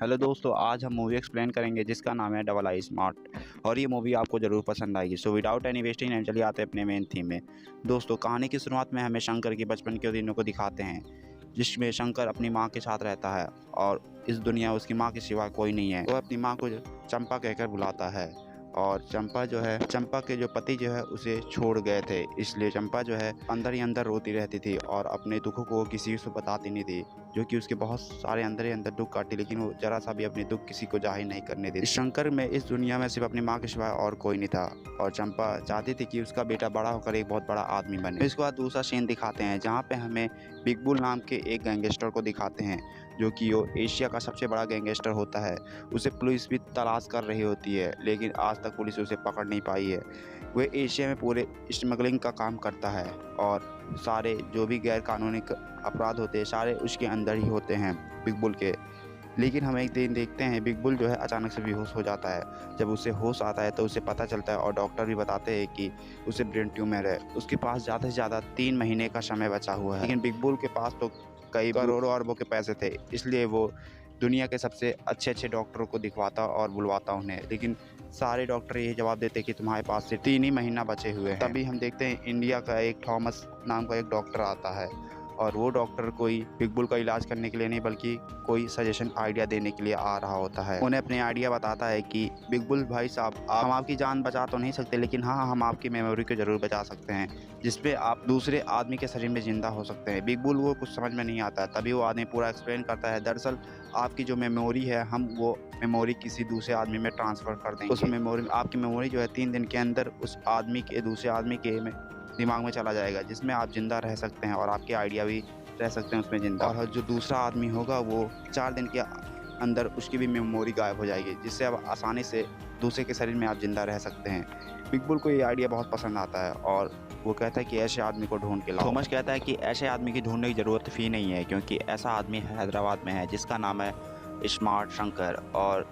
Hello दोस्तों, आज हम मूवी एक्सप्लेन करेंगे जिसका नाम है डबल आई स्मार्ट। और ये मूवी आपको ज़रूर पसंद आएगी। So without any wasting time चलिए आते हैं अपने मेन थीम में। दोस्तों, कहानी की शुरुआत में हमें शंकर की बचपन के दिनों को दिखाते हैं, जिसमें शंकर अपनी माँ के साथ रहता है और इस दुनिया में उसकी माँ के सिवा कोई नहीं है। वो अपनी माँ को चंपा कहकर बुलाता है और चंपा के जो पति जो है उसे छोड़ गए थे, इसलिए चंपा जो है अंदर ही अंदर रोती रहती थी और अपने दुखों को किसी से बताती नहीं थी, जो कि उसके बहुत सारे अंदर ही अंदर दुख काटे, लेकिन वो जरा सा भी अपने दुख किसी को जाहिर नहीं करने देती। शंकर में इस दुनिया में सिर्फ अपनी माँ के सिवाय और कोई नहीं था और चंपा चाहती थी कि उसका बेटा बड़ा होकर एक बहुत बड़ा आदमी बने। इसके बाद दूसरा सीन दिखाते हैं जहाँ पे हमें बिग बुल नाम के एक गैंगस्टर को दिखाते हैं, जो कि वो एशिया का सबसे बड़ा गैंगस्टर होता है। उसे पुलिस भी तलाश कर रही होती है, लेकिन आज तक पुलिस उसे पकड़ नहीं पाई है। वह एशिया में पूरे स्मगलिंग का काम करता है और सारे जो भी गैर कानूनी अपराध होते हैं सारे उसके अंदर ही होते हैं बिग बुल के। लेकिन हम एक दिन देखते हैं बिग बुल जो है अचानक से बेहोश हो जाता है। जब उसे होश आता है तो उसे पता चलता है और डॉक्टर भी बताते हैं कि उसे ब्रेन ट्यूमर है। उसके पास ज़्यादा से ज़्यादा 3 महीने का समय बचा हुआ है, लेकिन बिग बुल के पास तो कई करोड़ों अरबों के पैसे थे, इसलिए वो दुनिया के सबसे अच्छे डॉक्टरों को दिखवाता और बुलवाता उन्हें। लेकिन सारे डॉक्टर यही जवाब देते कि तुम्हारे पास सिर्फ 3 ही महीना बचे हुए हैं। तभी हम देखते हैं इंडिया का एक थॉमस नाम का एक डॉक्टर आता है और वो डॉक्टर कोई बिग बुल का इलाज करने के लिए नहीं बल्कि कोई सजेशन आइडिया देने के लिए आ रहा होता है। उन्हें अपने आइडिया बताता है कि बिग बुल भाई साहब, हम आपकी जान बचा तो नहीं सकते, लेकिन हाँ हम आपकी मेमोरी को ज़रूर बचा सकते हैं, जिसपे आप दूसरे आदमी के शरीर में जिंदा हो सकते हैं। बिग बुल को कुछ समझ में नहीं आता है, तभी वो आदमी पूरा एक्सप्लेन करता है दरअसल आपकी जो मेमोरी है हम वो मेमोरी किसी दूसरे आदमी में ट्रांसफ़र कर देंगे। उस मेमोरी आपकी मेमोरी जो है 3 दिन के अंदर उस आदमी के दूसरे आदमी के दिमाग में चला जाएगा, जिसमें आप ज़िंदा रह सकते हैं और आपके आइडिया भी रह सकते हैं उसमें ज़िंदा। और जो दूसरा आदमी होगा वो 4 दिन के अंदर उसकी भी मेमोरी गायब हो जाएगी, जिससे अब आसानी से दूसरे के शरीर में आप ज़िंदा रह सकते हैं। बिग बुल को ये आइडिया बहुत पसंद आता है और वो कहता है कि ऐसे आदमी को ढूंढ के लाओ। थॉमस कहता है कि ऐसे आदमी की ढूंढने की ज़रूरत भी नहीं है, क्योंकि ऐसा आदमी हैदराबाद में है जिसका नाम है स्मार्ट शंकर और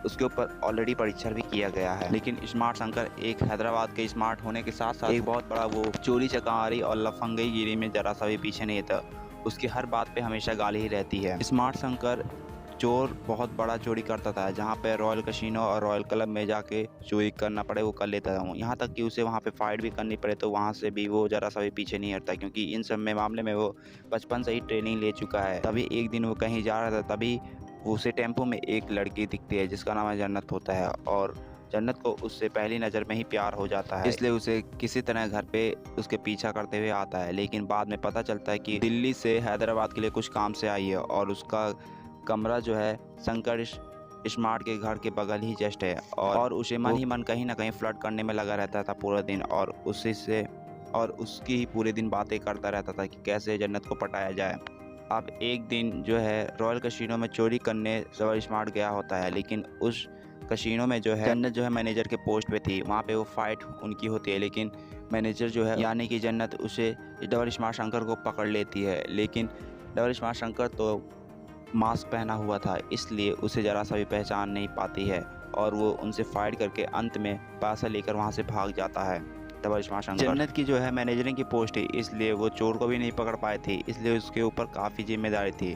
उसके ऊपर ऑलरेडी परीक्षण भी किया गया है। लेकिन स्मार्ट शंकर एक हैदराबाद के स्मार्ट होने के साथ साथ एक बहुत बड़ा वो चोरी चकारी और लफंगई गिरी में जरा सा भी पीछे नहीं था। उसकी हर बात पे हमेशा गाली ही रहती है। स्मार्ट शंकर चोर बहुत बड़ा चोरी करता था, जहाँ पे रॉयल कैसीनो और रॉयल क्लब में जाके चोरी करना पड़े वो कर लेता था। यहाँ तक कि उसे वहाँ पे फाइट भी करनी पड़े तो वहाँ से भी वो जरा सा भी पीछे नहीं हटता, क्योंकि इन सब में मामले में वो बचपन से ही ट्रेनिंग ले चुका है। तभी एक दिन वो कहीं जा रहा था, तभी उसे टेम्पो में एक लड़की दिखती है जिसका नाम है जन्नत होता है और जन्नत को उससे पहली नज़र में ही प्यार हो जाता है, इसलिए उसे किसी तरह घर पे उसके पीछा करते हुए आता है। लेकिन बाद में पता चलता है कि दिल्ली से हैदराबाद के लिए कुछ काम से आई है और उसका कमरा जो है शंकर स्मार्ट के घर के बगल ही जस्ट है और उसे मन ही मन कहीं ना कहीं फ्लर्ट करने में लगा रहता था पूरा दिन और उसकी ही पूरे दिन बातें करता रहता था कि कैसे जन्नत को पटाया जाए। अब एक दिन जो है रॉयल कैसीनो में चोरी करने जबर स्मार्ट गया होता है, लेकिन उस कैसीनो में जो है जन्नत जो है मैनेजर के पोस्ट पे थी। वहाँ पे वो फाइट उनकी होती है, लेकिन मैनेजर जो है यानी कि जन्नत उसे डबल स्मार्ट शंकर को पकड़ लेती है। लेकिन डबल स्मार्ट शंकर तो मास्क पहना हुआ था, इसलिए उसे ज़रा सा भी पहचान नहीं पाती है और वो उनसे फाइट करके अंत में पैसा लेकर वहाँ से भाग जाता है। डबल स्मार्ट शंकर जन्नत की जो है मैनेजरिंग की पोस्ट है, इसलिए वो चोर को भी नहीं पकड़ पाए थे, इसलिए उसके ऊपर काफ़ी जिम्मेदारी थी,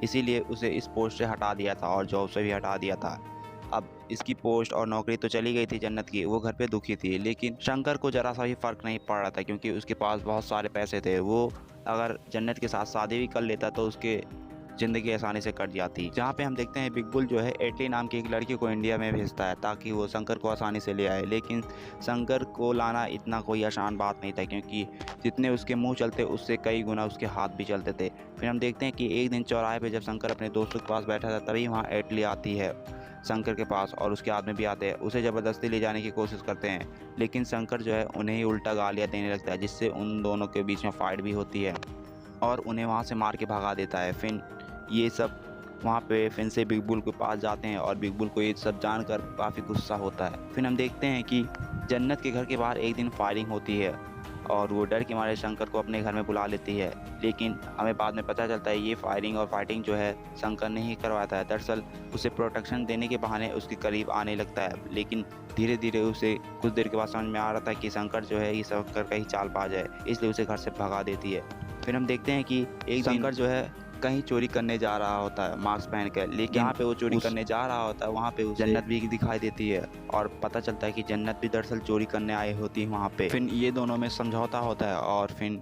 इसीलिए उसे इस पोस्ट से हटा दिया था और जॉब से भी हटा दिया था। अब इसकी पोस्ट और नौकरी तो चली गई थी जन्नत की, वो घर पे दुखी थी, लेकिन शंकर को ज़रा सा भी फ़र्क नहीं पड़ रहा था, क्योंकि उसके पास बहुत सारे पैसे थे। वो अगर जन्नत के साथ शादी भी कर लेता तो उसके ज़िंदगी आसानी से कट जाती। जहाँ पे हम देखते हैं बिग बुल जो है एटली नाम की एक लड़की को इंडिया में भेजता है ताकि वो शंकर को आसानी से ले आए, लेकिन शंकर को लाना इतना कोई आसान बात नहीं था, क्योंकि जितने उसके मुंह चलते उससे कई गुना उसके हाथ भी चलते थे। फिर हम देखते हैं कि एक दिन चौराहे पे जब शंकर अपने दोस्तों के पास बैठा था तभी वहाँ एटली आती है शंकर के पास और उसके आदमी भी आते हैं, उसे ज़बरदस्ती ले जाने की कोशिश करते हैं, लेकिन शंकर जो है उन्हें ही उल्टा गालियाँ देने लगता है, जिससे उन दोनों के बीच में फाइट भी होती है और उन्हें वहाँ से मार के भगा देता है। फिर ये सब वहाँ पे फिर से बिग बुल के पास जाते हैं और बिग बुल को ये सब जानकर काफ़ी गुस्सा होता है। फिर हम देखते हैं कि जन्नत के घर के बाहर एक दिन फायरिंग होती है और वो डर के मारे शंकर को अपने घर में बुला लेती है, लेकिन हमें बाद में पता चलता है ये फायरिंग और फाइटिंग जो है शंकर ने ही करवाता है। दरअसल उसे प्रोटेक्शन देने के बहाने उसके करीब आने लगता है, लेकिन धीरे धीरे उसे कुछ देर के बाद समझ में आ रहा था कि शंकर जो है ये शंकर का ही चाल पा जाए, इसलिए उसे घर से भगा देती है। फिर हम देखते हैं कि एक शंकर जो है कहीं चोरी करने जा रहा होता है मास्क पहन कर, लेकिन जहाँ पे वो चोरी करने जा रहा होता है वहाँ पे उसे जन्नत भी दिखाई देती है और पता चलता है कि जन्नत भी दरअसल चोरी करने आई होती है वहाँ पे। फिर ये दोनों में समझौता होता है और फिर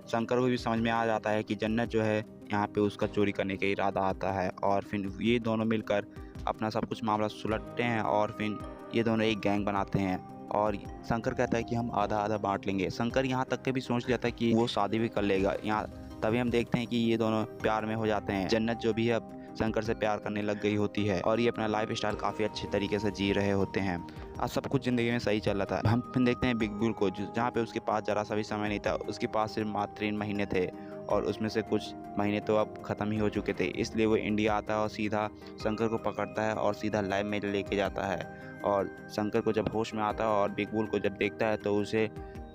शंकर को भी समझ में आ जाता है कि जन्नत जो है यहाँ पे उसका चोरी करने का इरादा आता है और फिर ये दोनों मिलकर अपना सब कुछ मामला सुलझते हैं और फिर ये दोनों एक गैंग बनाते हैं और शंकर कहता है कि हम आधा आधा बांट लेंगे। शंकर यहाँ तक के भी सोच लेता है कि वो शादी भी कर लेगा। यहाँ तभी हम देखते हैं कि ये दोनों प्यार में हो जाते हैं। जन्नत जो भी है अब शंकर से प्यार करने लग गई होती है और ये अपना लाइफ स्टाइल काफ़ी अच्छे तरीके से जी रहे होते हैं। आज सब कुछ ज़िंदगी में सही चल रहा था। हम फिर देखते हैं बिग बुल को, जहाँ पे उसके पास ज़रा सा भी समय नहीं था। उसके पास सिर्फ मात्र 3 महीने थे और उसमें से कुछ महीने तो अब ख़त्म ही हो चुके थे। इसलिए वो इंडिया आता है और सीधा शंकर को पकड़ता है और सीधा लैब में लेके जाता है। और शंकर को जब होश में आता है और बिग बुल को जब देखता है तो उसे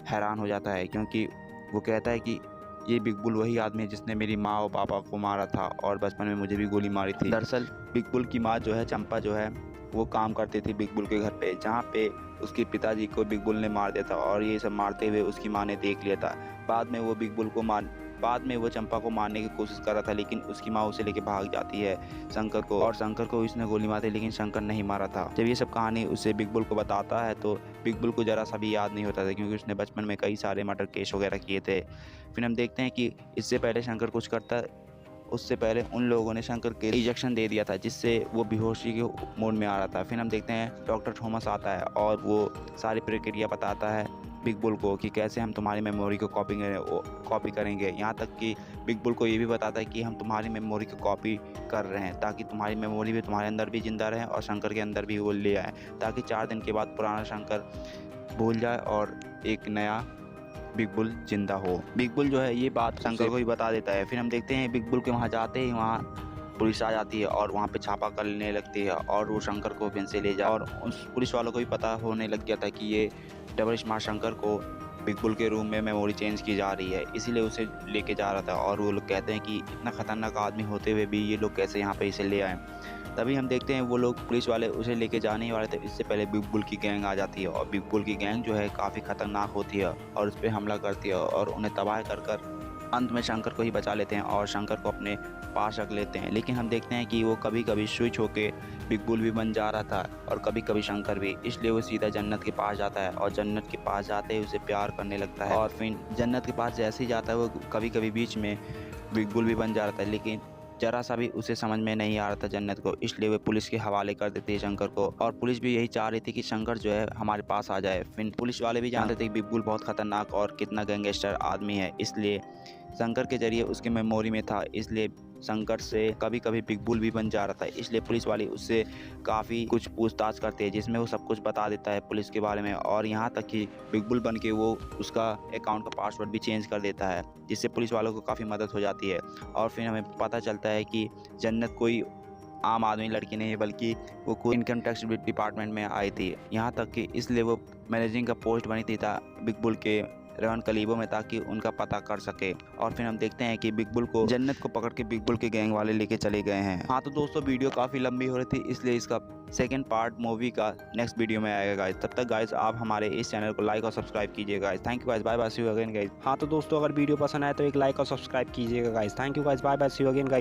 हैरान हो जाता है, क्योंकि वो कहता है कि ये बिग बुल वही आदमी है जिसने मेरी माँ और पापा को मारा था और बचपन में मुझे भी गोली मारी थी। दरअसल बिग बुल की माँ जो है चंपा जो है वो काम करती थी बिग बुल के घर पे, जहाँ पे उसके पिताजी को बिग बुल ने मार दिया था और ये सब मारते हुए उसकी माँ ने देख लिया था। बाद में वो चंपा को मारने की कोशिश कर रहा था, लेकिन उसकी माँ उसे लेके भाग जाती है शंकर को और शंकर को इसने गोली मारी, लेकिन शंकर नहीं मारा था। जब ये सब कहानी उसे बिग बुल को बताता है तो बिग बुल को ज़रा सा भी याद नहीं होता था, क्योंकि उसने बचपन में कई सारे मर्डर केस वगैरह किए थे। फिर हम देखते हैं कि इससे पहले शंकर कुछ करता, उससे पहले उन लोगों ने शंकर के इंजेक्शन दे दिया था जिससे वो बेहोशी के मोड में आ रहा था। फिर हम देखते हैं डॉक्टर थॉमस आता है और वो सारी प्रक्रिया बताता है बिग बुल को कि कैसे हम तुम्हारी मेमोरी को कॉपी करेंगे। यहाँ तक कि बिग बुल को ये भी बताता है कि हम तुम्हारी मेमोरी को कॉपी कर रहे हैं ताकि तुम्हारी मेमोरी भी तुम्हारे अंदर भी जिंदा रहे और शंकर के अंदर भी वो ले आए, ताकि 4 दिन के बाद पुराना शंकर भूल जाए और एक नया बिग बुल जिंदा हो। बिग बुल जो है ये बात शंकर को ही बता देता है। फिर हम देखते हैं बिग बुल के वहाँ जाते ही वहाँ पुलिस आ जाती है और वहाँ पे छापा करने लगती है और वो शंकर को फिर से ले जा, और उस पुलिस वालों को भी पता होने लग गया था कि ये डबल स्मार्ट शंकर को बिग बुल के रूम में मेमोरी चेंज की जा रही है, इसीलिए उसे लेके जा रहा था। और वो लोग कहते हैं कि इतना खतरनाक आदमी होते हुए भी ये लोग कैसे यहाँ पे इसे ले आए। तभी हम देखते हैं वो लोग पुलिस वाले उसे लेके जाने ही वाले थे, इससे पहले बिग बुल की गैंग आ जाती है और बिग बुल की गैंग जो है काफ़ी खतरनाक होती है और उस पर हमला करती है और उन्हें तबाह कर अंत में शंकर को ही बचा लेते हैं और शंकर को अपने पास रख लेते हैं। लेकिन हम देखते हैं कि वो कभी कभी स्विच होके बिग बुल भी बन जा रहा था और कभी कभी शंकर भी, इसलिए वो सीधा जन्नत के पास जाता है और जन्नत के पास जाते ही उसे प्यार करने लगता है। और फिर जन्नत के पास जैसे ही जाता है वो कभी कभी बीच में बिग बुल भी बन जा रहा था, लेकिन जरा सा भी उसे समझ में नहीं आ रहा था जन्नत को, इसलिए वे पुलिस के हवाले कर देती है शंकर को। और पुलिस भी यही चाह रही थी कि शंकर जो है हमारे पास आ जाए। फिर पुलिस वाले भी जानते थे कि बिग बुल बहुत खतरनाक और कितना गैंगस्टर आदमी है, इसलिए शंकर के जरिए उसके मेमोरी में था, इसलिए शंकर से कभी कभी बिग बुल भी बन जा रहा था। इसलिए पुलिस वाले उससे काफ़ी कुछ पूछताछ करते हैं जिसमें वो सब कुछ बता देता है पुलिस के बारे में, और यहाँ तक कि बिग बुल बन के वो उसका अकाउंट का पासवर्ड भी चेंज कर देता है, जिससे पुलिस वालों को काफ़ी मदद हो जाती है। और फिर हमें पता चलता है कि जन्नत कोई आम आदमी लड़की नहीं है, बल्कि वो कोई इनकम टैक्स डिपार्टमेंट में आई थी, यहाँ तक कि इसलिए वो मैनेजिंग का पोस्ट बनी थी बिग बुल के रेवन कलीबो में, ताकि उनका पता कर सके। और फिर हम देखते हैं कि बिग बुल को जन्नत को पकड़ के बिग बुल के गैंग वाले लेके चले गए हैं। हाँ तो दोस्तों वीडियो काफ़ी लंबी हो रही थी, इसलिए इसका सेकंड पार्ट मूवी का नेक्स्ट वीडियो में आएगा गाइस। तब तक गाइस आप हमारे इस चैनल को लाइक और सब्सक्राइब कीजिएगा guys. Thank you guys, bye bye, see you again guys. हाँ तो दोस्तों अगर वीडियो पसंद आए तो एक लाइक और सब्सक्राइब कीजिएगा guys. Thank you guys, bye bye, see you again guys.